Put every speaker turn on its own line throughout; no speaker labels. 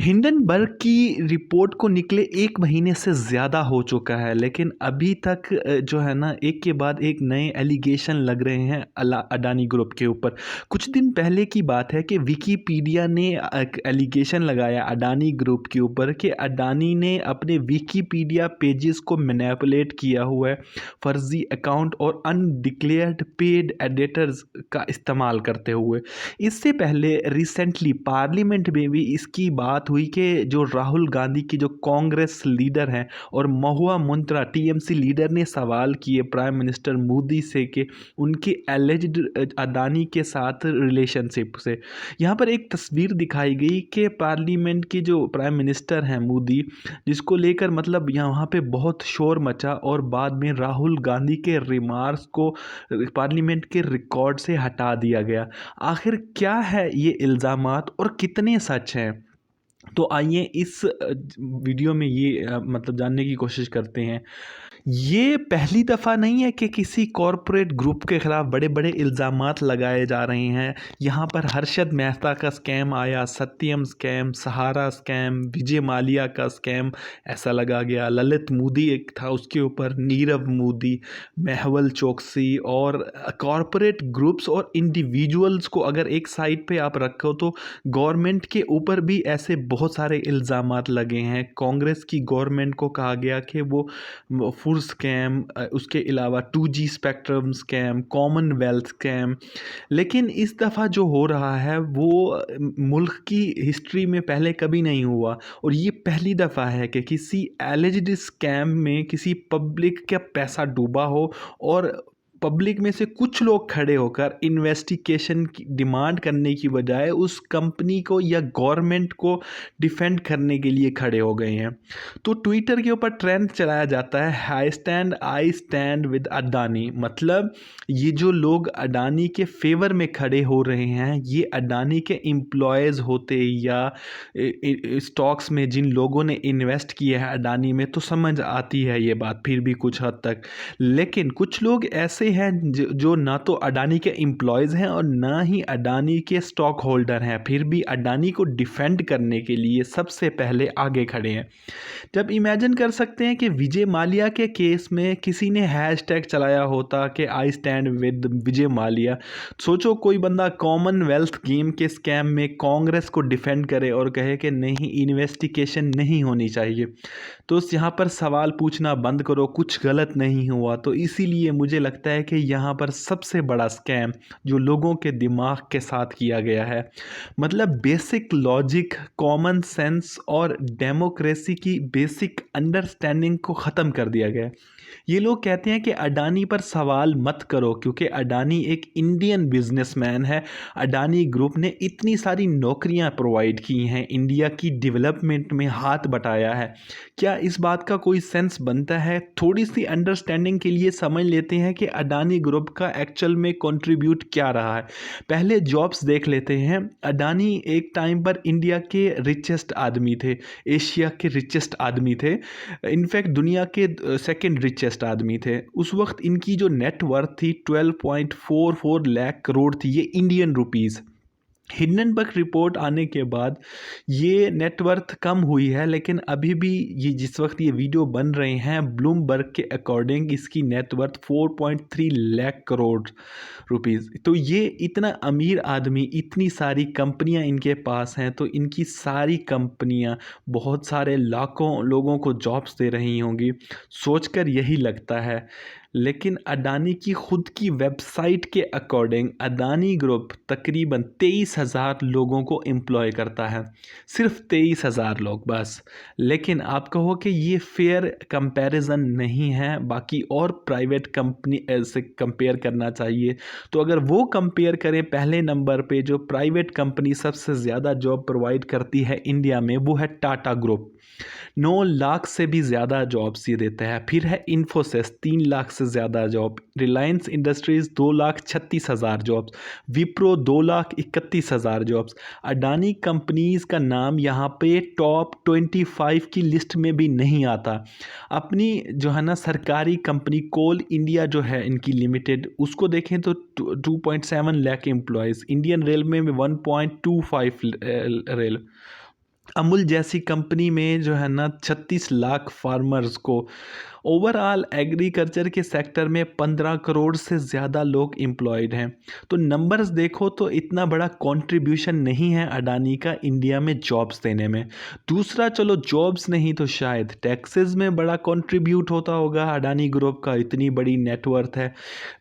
Hindenburg की report को निकले 1 महीने से ज़्यादा हो चुका है, लेकिन अभी तक जो है ना एक के बाद एक नए एलिगेशन लग रहे हैं अडानी ग्रुप के ऊपर। कुछ दिन पहले की बात है कि विकिपीडिया ने एक एलिगेशन लगाया अडानी ग्रुप के ऊपर कि अडानी ने अपने विकिपीडिया पेजेस को मैनिपुलेट किया हुआ है, फर्जी अकाउंट और अनडिक्लेयर्ड पेड एडिटर्स का इस्तेमाल करते हुए। इससे पहले रिसेंटली पार्लियामेंट में भी इसकी बात हुई कि जो राहुल गांधी की जो कांग्रेस लीडर हैं और महुआ मोइत्रा टीएमसी लीडर ने सवाल किए प्राइम मिनिस्टर मोदी से कि उनकी एलिज्ड अडानी के साथ रिलेशनशिप से। यहाँ पर एक तस्वीर दिखाई गई कि पार्लियामेंट के जो प्राइम मिनिस्टर हैं मोदी, जिसको लेकर मतलब यहाँ पे बहुत शोर मचा और बाद में राहुल गांधी के रिमार्क्स को पार्लियामेंट के रिकॉर्ड से हटा दिया गया। आखिर क्या है ये इल्ज़ामात और कितने सच हैं? तो आइए इस वीडियो में ये मतलब जानने की कोशिश करते हैं। ये पहली दफ़ा नहीं है कि किसी कॉरपोरेट ग्रुप के ख़िलाफ़ बड़े-बड़े इल्ज़ामात लगाए जा रहे हैं। यहाँ पर हर्षद मेहता का स्कैम आया, सत्यम स्कैम, सहारा स्कैम, विजय माल्या का स्कैम ऐसा लगा गया, ललित मोदी एक था उसके ऊपर, नीरव मोदी, मेहुल चोकसी और कॉरपोरेट ग्रुप्स और इंडिविजुअल्स को अगर एक साइड पे आप रखो तो गवर्नमेंट के ऊपर भी ऐसे बहुत सारे इल्ज़ामात लगे हैं। कांग्रेस की गवर्नमेंट को कहा गया कि वो फुल स्कैम, उसके अलावा 2G spectrum scam, Commonwealth scam. लेकिन इस दफ़ा जो हो रहा है वो मुल्क की हिस्ट्री में पहले कभी नहीं हुआ और ये पहली दफ़ा है कि किसी एलिज्ड स्कैम में किसी पब्लिक का पैसा डूबा हो और पब्लिक में से कुछ लोग खड़े होकर इन्वेस्टिगेशन की डिमांड करने की बजाय उस कंपनी को या गवर्नमेंट को डिफेंड करने के लिए खड़े हो गए हैं। तो ट्विटर के ऊपर ट्रेंड चलाया जाता है आई स्टैंड विद अडानी। मतलब ये जो लोग अडानी के फेवर में खड़े हो रहे हैं, ये अडानी के एम्प्लॉयज़ होते या स्टॉक्स में जिन लोगों ने इन्वेस्ट किया है अडानी में, तो समझ आती है ये बात फिर भी कुछ हद तक। लेकिन कुछ लोग ऐसे हैं जो ना तो अडानी के एम्प्लॉयज़ हैं और ना ही अडानी के स्टॉक होल्डर हैं, फिर भी अडानी को डिफेंड करने के लिए सबसे पहले आगे खड़े हैं। जब इमेजिन कर सकते हैं कि विजय माल्या के केस में किसी ने हैशटैग चलाया होता कि I stand with Vijay Mallya. सोचो कोई बंदा कॉमनवेल्थ गेम के स्कैम में कांग्रेस को डिफेंड करे और कहे कि नहीं, इन्वेस्टिगेशन नहीं होनी चाहिए, तो यहाँ पर सवाल पूछना बंद करो, कुछ गलत नहीं हुआ। तो इसीलिए मुझे लगता है कि यहाँ पर सबसे बड़ा स्कैम जो लोगों के दिमाग के साथ किया गया है, मतलब बेसिक लॉजिक, कॉमन सेंस और डेमोक्रेसी की बेसिक अंडरस्टैंडिंग को ख़त्म कर दिया गया है। ये लोग कहते हैं कि अडानी पर सवाल मत करो क्योंकि अडानी एक इंडियन बिजनेसमैन है। अडानी ग्रुप ने इतनी सारी नौकरियां प्रोवाइड की हैं, इंडिया की डेवलपमेंट में हाथ बटाया है। क्या इस बात का कोई सेंस बनता है? थोड़ी सी अंडरस्टैंडिंग के लिए समझ लेते हैं कि अडानी ग्रुप का एक्चुअल में कंट्रीब्यूट क्या रहा है। पहले जॉब्स देख लेते हैं। अडानी एक टाइम पर इंडिया के रिचेस्ट आदमी थे, एशिया के रिचेस्ट आदमी थे, इनफैक्ट दुनिया के सेकंड रिचेस्ट आदमी थे। उस वक्त इनकी जो नेटवर्थ थी 12.44 लाख करोड़ थी, ये इंडियन रुपीज़। हिंडनबर्ग रिपोर्ट आने के बाद ये नेटवर्थ कम हुई है, लेकिन अभी भी ये जिस वक्त ये वीडियो बन रहे हैं ब्लूमबर्ग के अकॉर्डिंग इसकी नेटवर्थ 4.3 लाख करोड़ रुपीज़। तो ये इतना अमीर आदमी, इतनी सारी कंपनियां इनके पास हैं, तो इनकी सारी कंपनियां बहुत सारे लाखों लोगों को जॉब्स दे रही होंगी, सोचकर यही लगता है। लेकिन अडानी की खुद की वेबसाइट के अकॉर्डिंग अडानी ग्रुप तकरीबन 23,000 लोगों को एम्प्लॉय करता है, सिर्फ 23,000 लोग बस। लेकिन आप कहो कि ये फेयर कंपैरिजन नहीं है, बाकी और प्राइवेट कंपनी से कंपेयर करना चाहिए। तो अगर वो कंपेयर करें, पहले नंबर पे जो प्राइवेट कंपनी सबसे ज़्यादा जॉब प्रोवाइड करती है इंडिया में वो है टाटा ग्रुप, 9 लाख से भी ज़्यादा जॉब्स ये देता है। फिर है इन्फोसिस, 3 लाख से ज़्यादा job, Reliance industries 2,36,000 jobs, Wipro 2,31,000 jobs. Adani companies का नाम यहाँ पे टॉप 25 की लिस्ट में भी नहीं आता। अपनी जो है ना सरकारी कंपनी कोल इंडिया जो है इनकी लिमिटेड, उसको देखें तो 2.7 लाख एम्प्लॉयज़, इंडियन रेलवे में 1.25 रेल। अमूल जैसी कंपनी में जो है ना 36 लाख फार्मर्स को, ओवरऑल एग्रीकल्चर के सेक्टर में 15 करोड़ से ज़्यादा लोग एम्प्लॉयड हैं। तो नंबर्स देखो तो इतना बड़ा कंट्रीब्यूशन नहीं है अडानी का इंडिया में जॉब्स देने में। दूसरा, चलो जॉब्स नहीं तो शायद टैक्सेस में बड़ा कंट्रीब्यूट होता होगा अडानी ग्रुप का, इतनी बड़ी नेटवर्थ है।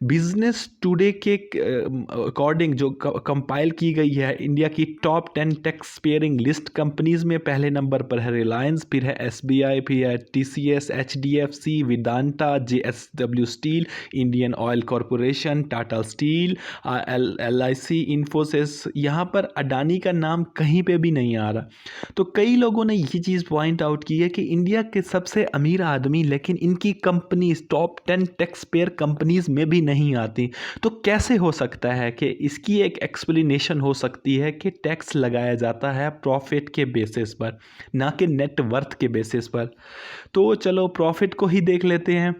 बिजनेस टुडे के अकॉर्डिंग जो कंपाइल की गई है इंडिया की top 10 tax pairing list, companies में पहले नंबर पर है रिलायंस, फिर है एसबीआई, फिर है TCS, HDFC, Vedanta, JSW steel, Indian oil corporation, Tata steel, LIC, Infosys. यहाँ पर अडानी का नाम कहीं पे भी नहीं आ रहा। तो कई लोगों ने ये चीज़ पॉइंट आउट की है कि इंडिया के सबसे अमीर आदमी लेकिन इनकी companies top 10 tax payer companies में भी नहीं आती। तो कैसे हो सकता है कि इसकी एक एक्सप्लेनेशन हो सकती है कि टैक्स लगाया जाता है प्रॉफिट के बेसिस पर, ना कि नेट वर्थ के बेसिस पर। तो चलो प्रॉफिट को ही देख लेते हैं।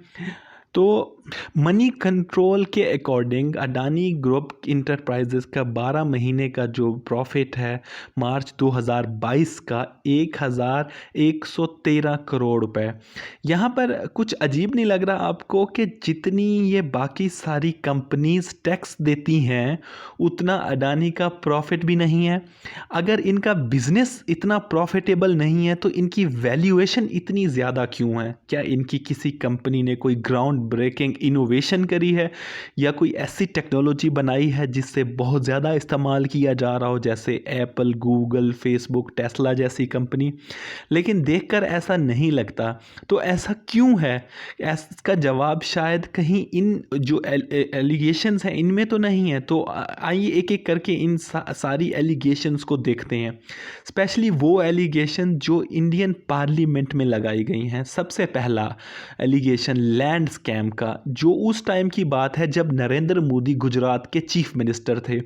तो मनी कंट्रोल के अकॉर्डिंग अडानी ग्रुप इंटरप्राइजेस का 12 महीने का जो प्रॉफिट है मार्च 2022 का 1113 करोड़ रुपए। यहाँ पर कुछ अजीब नहीं लग रहा आपको कि जितनी ये बाकी सारी कंपनीज टैक्स देती हैं उतना अडानी का प्रॉफिट भी नहीं है। अगर इनका बिजनेस इतना प्रॉफिटेबल नहीं है तो इनकी वैल्यूएशन इतनी ज़्यादा क्यों है? क्या इनकी किसी कंपनी ने कोई ग्राउंड ब्रेकिंग इनोवेशन करी है या कोई ऐसी टेक्नोलॉजी बनाई है जिससे बहुत ज़्यादा इस्तेमाल किया जा रहा हो, जैसे एप्पल, गूगल, फेसबुक, टेस्ला जैसी कंपनी? लेकिन देखकर ऐसा नहीं लगता। तो ऐसा क्यों है? इसका जवाब शायद कहीं इन जो एलिगेशंस हैं इनमें तो नहीं है। तो आइए एक एक करके इन सारी एलिगेशंस को देखते हैं, स्पेशली वो एलिगेशन जो इंडियन पार्लियामेंट में लगाई गई हैं। सबसे पहला एलिगेशन लैंड स्कैम का, जो उस टाइम की बात है जब नरेंद्र मोदी गुजरात के चीफ मिनिस्टर थे।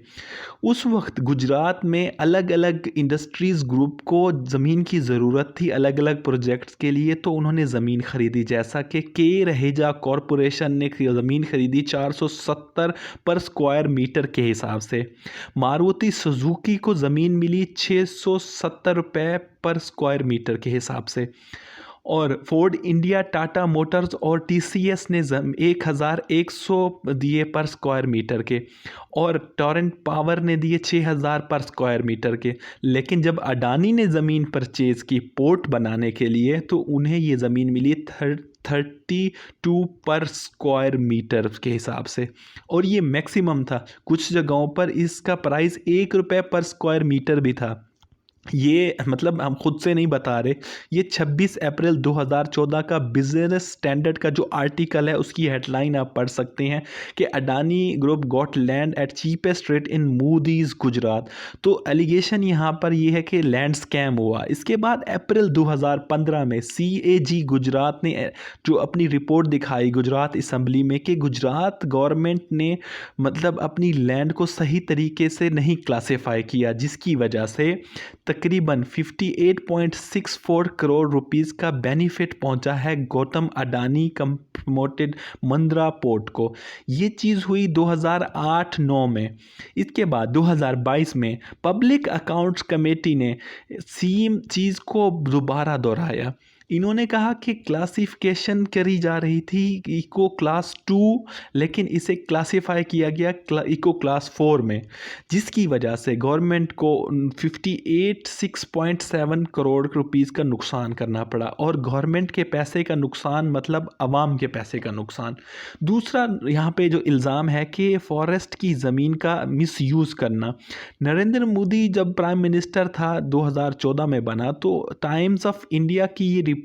उस वक्त गुजरात में अलग अलग इंडस्ट्रीज़ ग्रुप को ज़मीन की ज़रूरत थी अलग अलग प्रोजेक्ट्स के लिए, तो उन्होंने ज़मीन खरीदी। जैसा कि के रहेजा कॉरपोरेशन ने ज़मीन खरीदी 470 पर स्क्वायर मीटर के हिसाब से। मारुति सुजुकी को ज़मीन मिली 670 रुपये पर स्क्वायर मीटर के हिसाब से। और फोर्ड इंडिया, टाटा मोटर्स और टीसीएस ने 1100 दिए पर स्क्वायर मीटर के, और टोरेंट पावर ने दिए 6000 पर स्क्वायर मीटर के। लेकिन जब अडानी ने ज़मीन परचेज़ की पोर्ट बनाने के लिए तो उन्हें ये ज़मीन मिली 32 पर स्क्वायर मीटर के हिसाब से, और ये मैक्सिमम था। कुछ जगहों पर इसका प्राइस 1 रुपये पर स्क्वायर मीटर भी था। ये मतलब हम खुद से नहीं बता रहे, ये 26 अप्रैल 2014 का बिजनेस स्टैंडर्ड का जो आर्टिकल है उसकी हेडलाइन आप पढ़ सकते हैं कि Adani group got land at cheapest rate in Modi's Gujarat. तो एलिगेशन यहाँ पर ये है कि लैंड स्कैम हुआ। इसके बाद अप्रैल 2015 में CAG गुजरात ने जो अपनी रिपोर्ट दिखाई गुजरात असम्बली में कि गुजरात गवर्नमेंट ने मतलब अपनी लैंड को सही तरीके से नहीं क्लासीफाई किया, जिसकी वजह से तकरीबन 58.64 करोड़ रुपीस का बेनिफिट पहुंचा है गौतम अडानी प्रमोटेड मंद्रा पोर्ट को। ये चीज़ हुई 2008-9 में। इसके बाद 2022 में पब्लिक अकाउंट्स कमेटी ने सेम चीज़ को दोबारा दोहराया। इन्होंने कहा कि क्लासिफिकेशन करी जा रही थी इको क्लास 2, लेकिन इसे क्लासिफाई किया गया इको क्लास 4 में, जिसकी वजह से गवर्नमेंट को 58.6 करोड़ रुपीस का नुकसान करना पड़ा। और गवर्नमेंट के पैसे का नुकसान मतलब आवाम के पैसे का नुकसान। दूसरा यहाँ पे जो इल्ज़ाम है कि फॉरेस्ट की ज़मीन का मिसयूज़ करना। नरेंद्र मोदी जब प्राइम मिनिस्टर था 2014 में बना, तो टाइम्स ऑफ इंडिया की ये रिपोर्ट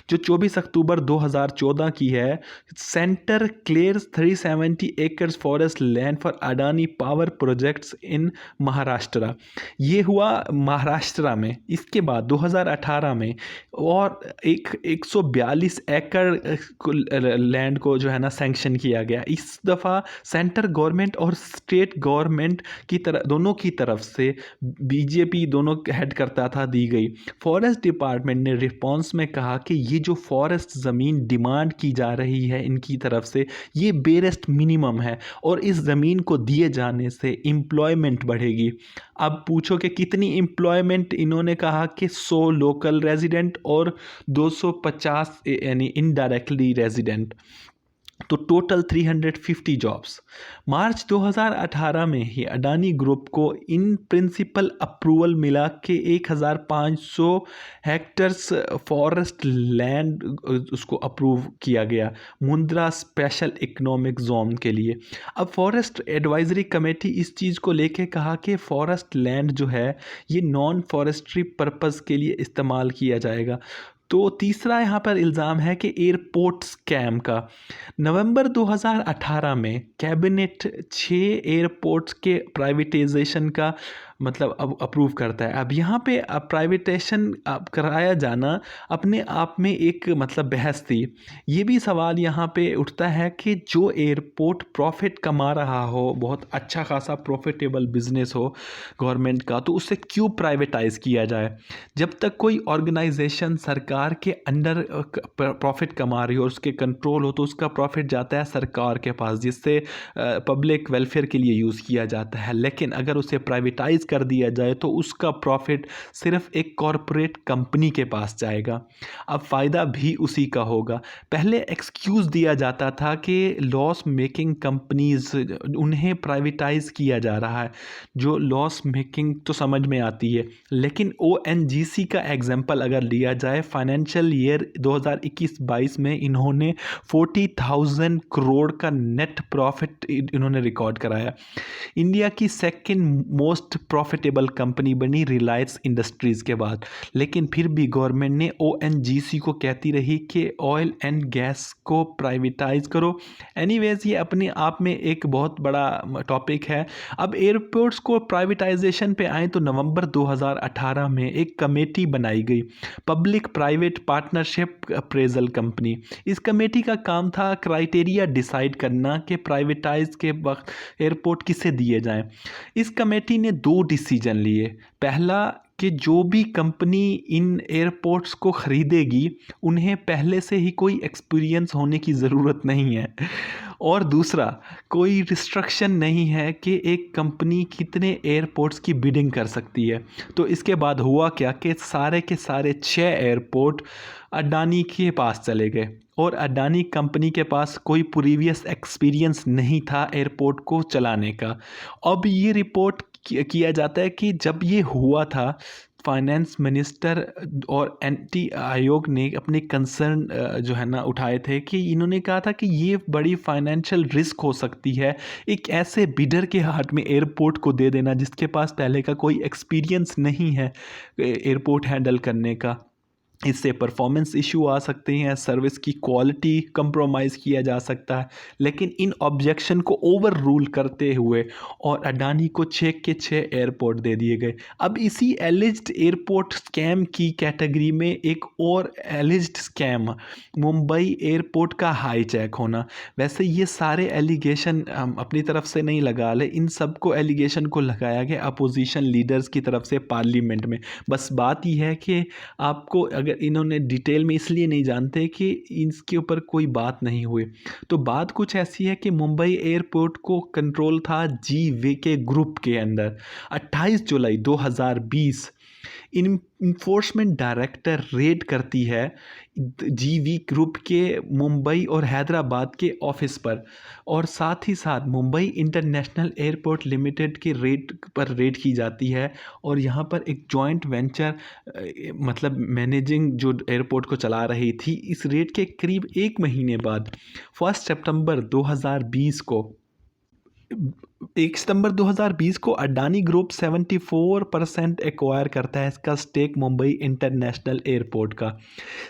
जो 24 अक्टूबर 2014 की है, centre clears 370 acres forest land for Adani power projects in Maharashtra. ये हुआ महाराष्ट्र में। इसके बाद 2018 में और 142 एकड़ लैंड को जो है ना सैंक्शन किया गया। इस दफ़ा सेंटर गवर्नमेंट और स्टेट गवर्नमेंट की तरफ, दोनों की तरफ से बीजेपी दोनों हेड करता था, दी गई। फॉरेस्ट डिपार्टमेंट ने रिस्पॉन्स में कहा कि ये जो फॉरेस्ट ज़मीन डिमांड की जा रही है इनकी तरफ से, ये बेरेस्ट मिनिमम है और इस ज़मीन को दिए जाने से एम्प्लॉयमेंट बढ़ेगी। अब पूछो कि कितनी एम्प्लॉयमेंट, इन्होंने कहा कि 100 लोकल रेजिडेंट और 250 यानी इनडायरेक्टली रेजिडेंट, तो टोटल 350 जॉब्स। मार्च 2018 में ही अडानी ग्रुप को इन प्रिंसिपल अप्रूवल मिला कि 1500 हेक्टर्स फॉरेस्ट लैंड उसको अप्रूव किया गया मुंद्रा स्पेशल इकोनॉमिक जोन के लिए। अब फॉरेस्ट एडवाइजरी कमेटी इस चीज़ को लेके कहा कि फॉरेस्ट लैंड जो है ये नॉन फॉरेस्ट्री पर्पस के लिए इस्तेमाल किया जाएगा। तो तीसरा यहाँ पर इल्ज़ाम है कि एयरपोर्ट स्कैम का। नवंबर 2018 में कैबिनेट 6 एयरपोर्ट्स के प्राइवेटाइजेशन का मतलब अब अप्रूव करता है। अब यहाँ पे प्राइवेटेशन कराया जाना अपने आप में एक मतलब बहस थी। ये भी सवाल यहाँ पे उठता है कि जो एयरपोर्ट प्रॉफिट कमा रहा हो, बहुत अच्छा खासा प्रॉफिटेबल बिजनेस हो गवर्नमेंट का, तो उसे क्यों प्राइवेटाइज़ किया जाए। जब तक कोई ऑर्गेनाइजेशन सरकार के अंडर प्रॉफिट कमा रही हो और उसके कंट्रोल हो, तो उसका प्रॉफिट जाता है सरकार के पास, जिससे पब्लिक वेलफेयर के लिए यूज़ किया जाता है। लेकिन अगर उसे प्राइवेटाइज कर दिया जाए तो उसका प्रॉफिट सिर्फ एक कॉरपोरेट कंपनी के पास जाएगा। अब फ़ायदा भी उसी का होगा। पहले एक्सक्यूज़ दिया जाता था कि लॉस मेकिंग कंपनीज उन्हें प्राइवेटाइज किया जा रहा है, जो लॉस मेकिंग तो समझ में आती है। लेकिन ओएनजीसी का एग्जांपल अगर लिया जाए, फाइनेंशियल ईयर 2021-22 में इन्होंने 40,000 करोड़ का नेट प्रॉफिट इन्होंने रिकॉर्ड कराया। इंडिया की सेकंड मोस्ट प्रॉफिटेबल कंपनी बनी रिलायंस इंडस्ट्रीज़ के बाद। लेकिन फिर भी गवर्नमेंट ने ओएनजीसी को कहती रही कि ऑयल एंड गैस को प्राइवेटाइज करो। एनीवेज, ये अपने आप में एक बहुत बड़ा टॉपिक है। अब एयरपोर्ट्स को प्राइवेटाइजेशन पे आए तो नवंबर 2018 में एक कमेटी बनाई गई, public private partnership appraisal company. इस कमेटी का काम था क्राइटेरिया डिसाइड करना कि प्राइवेटाइज के वक्त एयरपोर्ट किसे दिए जाएं। इस कमेटी ने 2 डिसीजन लिए। पहला कि जो भी कंपनी इन एयरपोर्ट्स को ख़रीदेगी उन्हें पहले से ही कोई एक्सपीरियंस होने की ज़रूरत नहीं है, और दूसरा, कोई रिस्ट्रिक्शन नहीं है कि एक कंपनी कितने एयरपोर्ट्स की बिडिंग कर सकती है। तो इसके बाद हुआ क्या कि सारे के सारे 6 एयरपोर्ट अडानी के पास चले गए, और अडानी कंपनी के पास कोई प्रीवियस एक्सपीरियंस नहीं था एयरपोर्ट को चलाने का। अब ये रिपोर्ट किया जाता है कि जब ये हुआ था, फाइनेंस मिनिस्टर और एंटी आयोग ने अपने कंसर्न जो है ना उठाए थे कि इन्होंने कहा था कि ये बड़ी फाइनेंशियल रिस्क हो सकती है एक ऐसे बिडर के हाथ में एयरपोर्ट को दे देना जिसके पास पहले का कोई एक्सपीरियंस नहीं है एयरपोर्ट हैंडल करने का। इससे परफॉर्मेंस इशू आ सकते हैं, सर्विस की क्वालिटी कंप्रोमाइज़ किया जा सकता है। लेकिन इन ऑब्जेक्शन को ओवर रूल करते हुए और अडानी को 6 के 6 एयरपोर्ट दे दिए गए। अब इसी एलिज्ड एयरपोर्ट स्कैम की कैटेगरी में एक और एलिज्ड स्कैम, मुंबई एयरपोर्ट का हाईजैक होना। वैसे ये सारे एलिगेशन हम अपनी तरफ से नहीं लगा ले, इन सब को एलिगेशन को लगाया गया अपोजिशन लीडर्स की तरफ से पार्लियामेंट में। बस बात यह है कि आपको अगर इन्होंने डिटेल में इसलिए नहीं जानते कि इसके ऊपर कोई बात नहीं हुई। तो बात कुछ ऐसी है कि मुंबई एयरपोर्ट को कंट्रोल था जीवीके ग्रुप के अंदर। 28 जुलाई 2020 इन्फोर्समेंट डायरेक्टर रेड करती है जीवी ग्रुप के मुंबई और हैदराबाद के ऑफिस पर, और साथ ही साथ मुंबई इंटरनेशनल एयरपोर्ट लिमिटेड के रेड की जाती है। और यहाँ पर एक जॉइंट वेंचर मतलब मैनेजिंग जो एयरपोर्ट को चला रही थी, इस रेड के करीब 1 महीने बाद 1 सितंबर 2020 को 1 सितंबर 2020 को अडानी ग्रुप 74% एक्वायर करता है इसका स्टेक मुंबई इंटरनेशनल एयरपोर्ट का।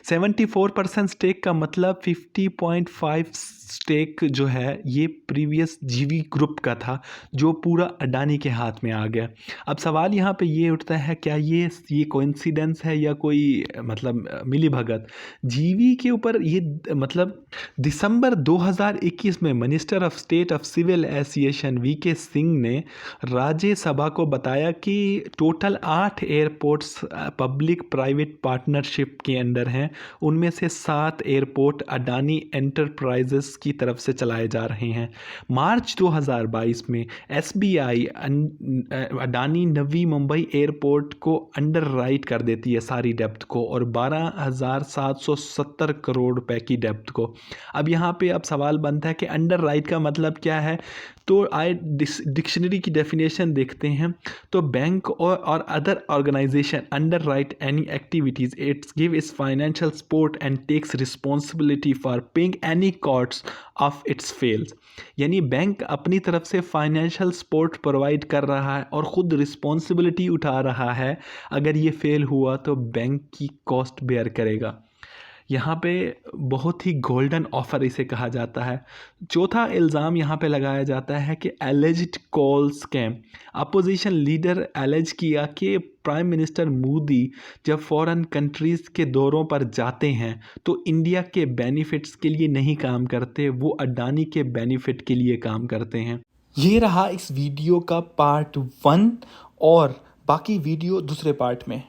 74% स्टेक का मतलब 50.5 स्टेक जो है ये प्रीवियस जीवी ग्रुप का था, जो पूरा अडानी के हाथ में आ गया। अब सवाल यहाँ पे ये उठता है, क्या ये कोइंसिडेंस है या कोई मतलब मिली भगत। जीवी के ऊपर ये मतलब दिसंबर 2021 में minister of state of civil aviation V VK Singh ने राज्यसभा को बताया कि total 8 airports public private partnership के अंडर हैं। उनमें से 7 एयरपोर्ट अडानी एंटरप्राइजेस की तरफ से चलाए जा रहे हैं। मार्च 2022 में एसबीआई अडानी नवी मुंबई एयरपोर्ट को अंडर राइट कर देती है सारी डेप्थ को, और 12,770 करोड़ रुपए की डेप्थ को। अब यहाँ पे अब सवाल बनता है कि अंडर राइट का मतलब क्या है। तो आए डिक्शनरी की डेफिनेशन देखते हैं तो बैंक और other organisation underwrite any activities it's give its financial support and takes responsibility for paying any cost of its fails. यानी बैंक अपनी तरफ से फाइनेंशियल सपोर्ट प्रोवाइड कर रहा है और ख़ुद रिस्पॉन्सिबिलिटी उठा रहा है। अगर ये फेल हुआ तो बैंक की कॉस्ट बेयर करेगा। यहाँ पे बहुत ही गोल्डन ऑफर इसे कहा जाता है। चौथा इल्ज़ाम यहाँ पे लगाया जाता है कि alleged call scam. Opposition leader allege किया कि प्राइम मिनिस्टर मोदी जब फॉरेन कंट्रीज़ के दौरों पर जाते हैं तो इंडिया के बेनिफिट्स के लिए नहीं काम करते, वो अडानी के बेनिफिट के लिए काम करते हैं। ये रहा इस वीडियो का पार्ट 1 और बाकी वीडियो दूसरे पार्ट में।